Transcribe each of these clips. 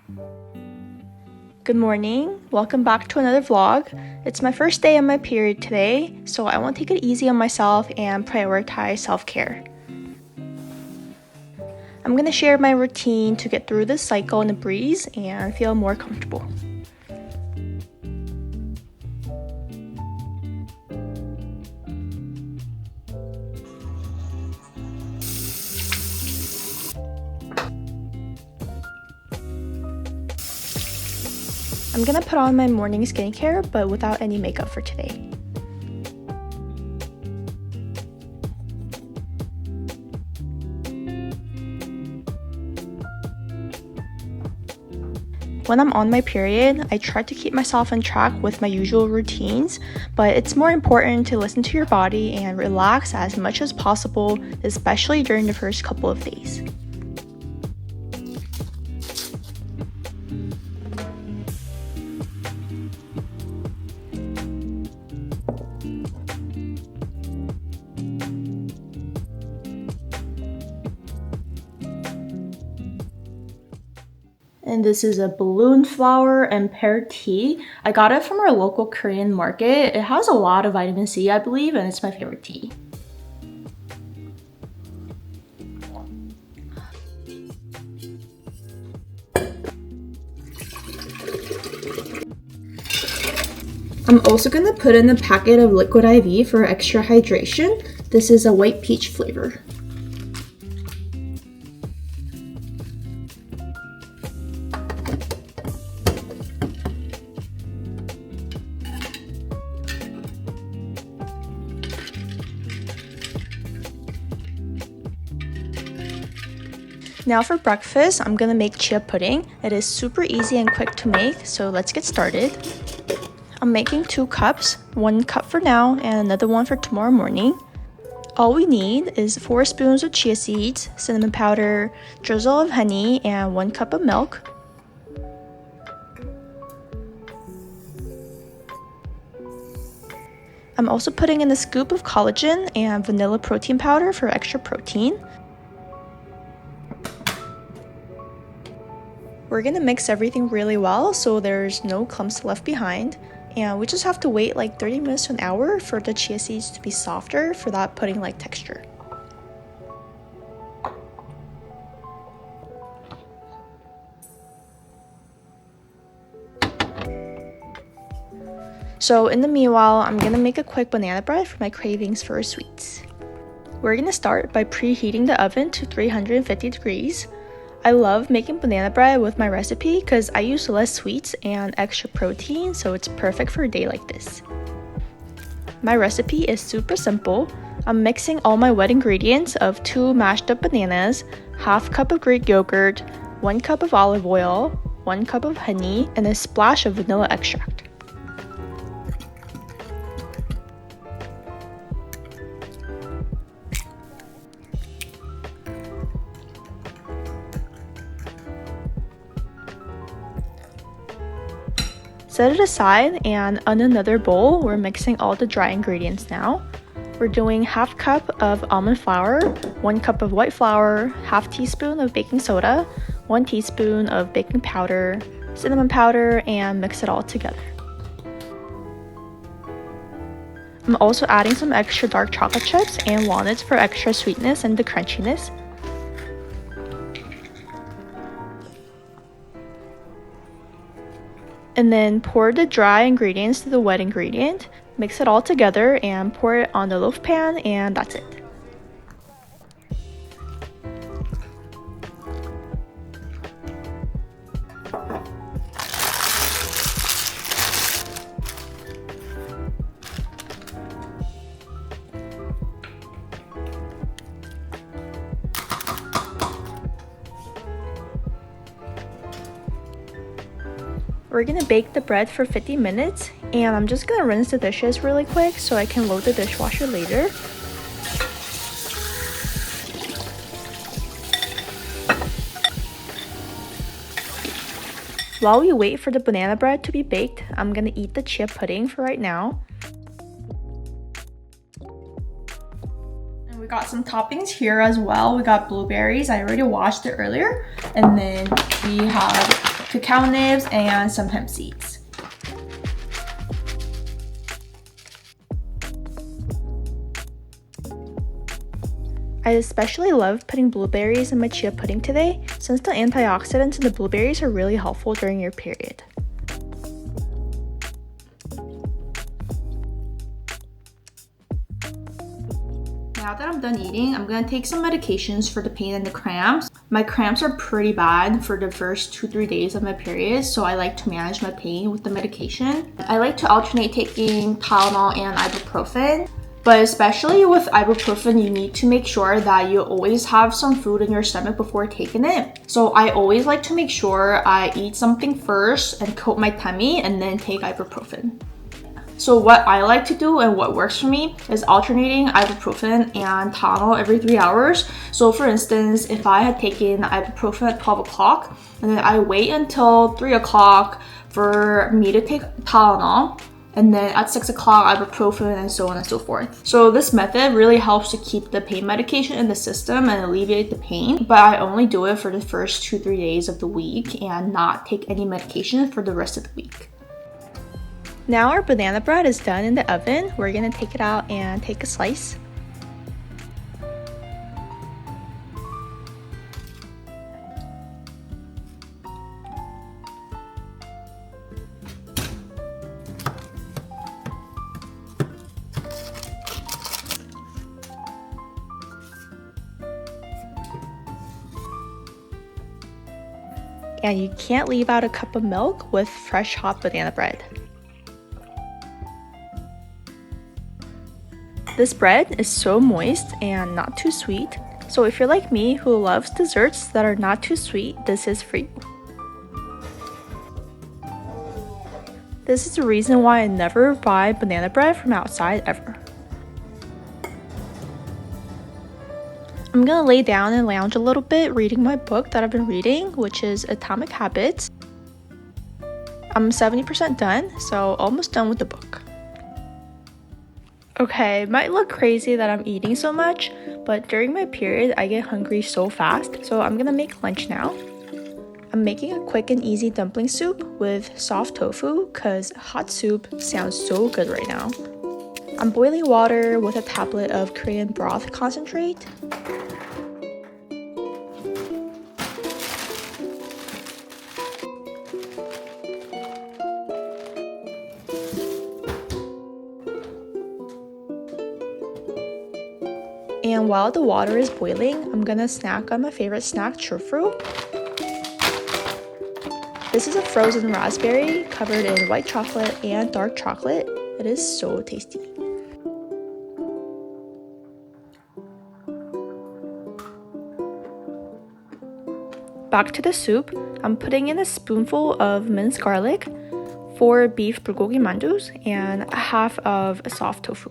Good morning, welcome back to another vlog. It's my first day on my period today, so I want to take it easy on myself and prioritize self-care. I'm going to share my routine to get through this cycle in a breeze and feel more comfortable. I'm gonna put on my morning skincare, but without any makeup for today. When I'm on my period, I try to keep myself on track with my usual routines, but it's more important to listen to your body and relax as much as possible, especially during the first couple of days. And this is a balloon flower and pear tea. I got it from our local Korean market. It has a lot of vitamin C, I believe, and it's my favorite tea. I'm also gonna put in a packet of liquid IV for extra hydration. This is a white peach flavor. Now for breakfast, I'm gonna make chia pudding. It is super easy and quick to make, so let's get started. I'm making 2 cups, 1 cup for now and another one for tomorrow morning. All we need is 4 spoons of chia seeds, cinnamon powder, drizzle of honey, and 1 cup of milk. I'm also putting in a scoop of collagen and vanilla protein powder for extra protein. We're gonna mix everything really well so there's no clumps left behind, and we just have to wait like 30 minutes to an hour for the chia seeds to be softer for that pudding-like texture. So in the meanwhile, I'm gonna make a quick banana bread for my cravings for sweets. We're gonna start by preheating the oven to 350 degrees. I love making banana bread with my recipe because I use less sweets and extra protein, so it's perfect for a day like this. My recipe is super simple. I'm mixing all my wet ingredients of 2 mashed up bananas, half cup of Greek yogurt, 1 cup of olive oil, 1 cup of honey, and a splash of vanilla extract. Set it aside, and on another bowl, we're mixing all the dry ingredients now. We're doing half cup of almond flour, 1 cup of white flour, half teaspoon of baking soda, 1 teaspoon of baking powder, cinnamon powder, and mix it all together. I'm also adding some extra dark chocolate chips and walnuts for extra sweetness and the crunchiness. And then pour the dry ingredients to the wet ingredient, mix it all together and pour it on the loaf pan, and that's it. We're gonna bake the bread for 50 minutes, and I'm just gonna rinse the dishes really quick so I can load the dishwasher later. While we wait for the banana bread to be baked, I'm gonna eat the chia pudding for right now. And we got some toppings here as well. We got blueberries, I already washed it earlier. And then we have cacao nibs, and some hemp seeds. I especially love putting blueberries in my chia pudding today, since the antioxidants in the blueberries are really helpful during your period. Now that I'm done eating, I'm gonna take some medications for the pain and the cramps. My cramps are pretty bad for the first 2-3 days of my period, so I like to manage my pain with the medication. I like to alternate taking Tylenol and ibuprofen. But especially with ibuprofen, you need to make sure that you always have some food in your stomach before taking it. So I always like to make sure I eat something first and coat my tummy and then take ibuprofen. So what I like to do and what works for me is alternating ibuprofen and Tylenol every 3 hours. So for instance, if I had taken ibuprofen at 12 o'clock and then I wait until 3 o'clock for me to take Tylenol, and then at 6 o'clock ibuprofen, and so on and so forth. So this method really helps to keep the pain medication in the system and alleviate the pain, but I only do it for the first 2-3 days of the week and not take any medication for the rest of the week. Now our banana bread is done in the oven. We're gonna take it out and take a slice. And you can't leave out a cup of milk with fresh hot banana bread. This bread is so moist and not too sweet, so if you're like me who loves desserts that are not too sweet, this is for you. This is the reason why I never buy banana bread from outside ever. I'm gonna lay down and lounge a little bit reading my book that I've been reading, which is Atomic Habits. I'm 70% done, so almost done with the book. Okay, it might look crazy that I'm eating so much, but during my period I get hungry so fast, so I'm gonna make lunch now. I'm making a quick and easy dumpling soup with soft tofu because hot soup sounds so good right now. I'm boiling water with a tablet of Korean broth concentrate. And while the water is boiling, I'm gonna snack on my favorite snack, churfru. This is a frozen raspberry covered in white chocolate and dark chocolate. It is so tasty. Back to the soup, I'm putting in a spoonful of minced garlic, 4 beef bulgogi mandus, and a half of soft tofu.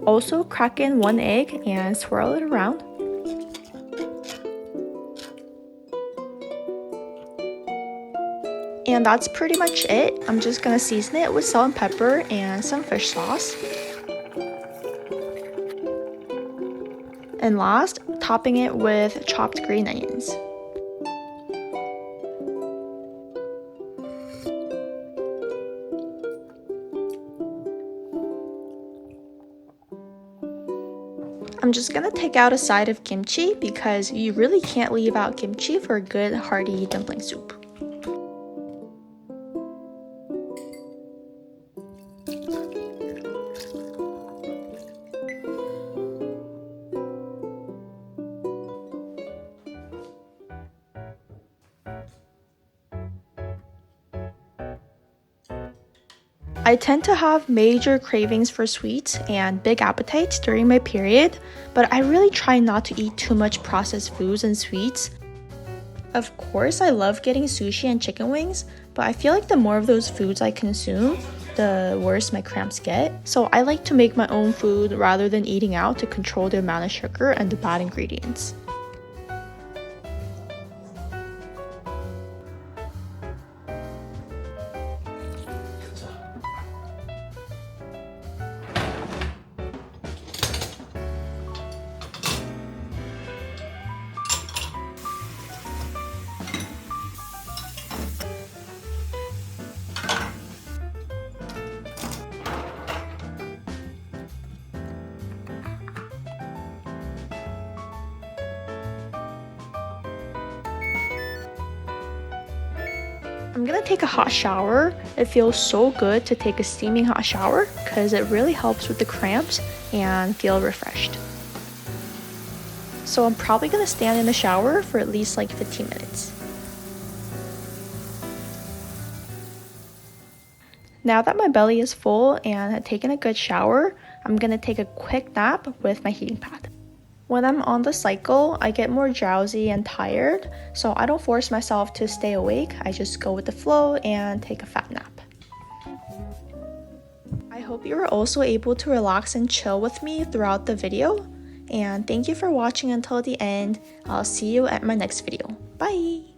Also crack in 1 egg and swirl it around. And that's pretty much it. I'm just gonna season it with salt and pepper and some fish sauce. And last, topping it with chopped green onions. I'm just gonna take out a side of kimchi because you really can't leave out kimchi for a good hearty dumpling soup. I tend to have major cravings for sweets and big appetites during my period, but I really try not to eat too much processed foods and sweets. Of course, I love getting sushi and chicken wings, but I feel like the more of those foods I consume, the worse my cramps get. So I like to make my own food rather than eating out to control the amount of sugar and the bad ingredients. I'm gonna take a hot shower. It feels so good to take a steaming hot shower because it really helps with the cramps and feel refreshed. So I'm probably gonna stand in the shower for at least like 15 minutes. Now that my belly is full and had taken a good shower, I'm gonna take a quick nap with my heating pad. When I'm on the cycle, I get more drowsy and tired, so I don't force myself to stay awake. I just go with the flow and take a fat nap. I hope you were also able to relax and chill with me throughout the video. And thank you for watching until the end. I'll see you at my next video. Bye!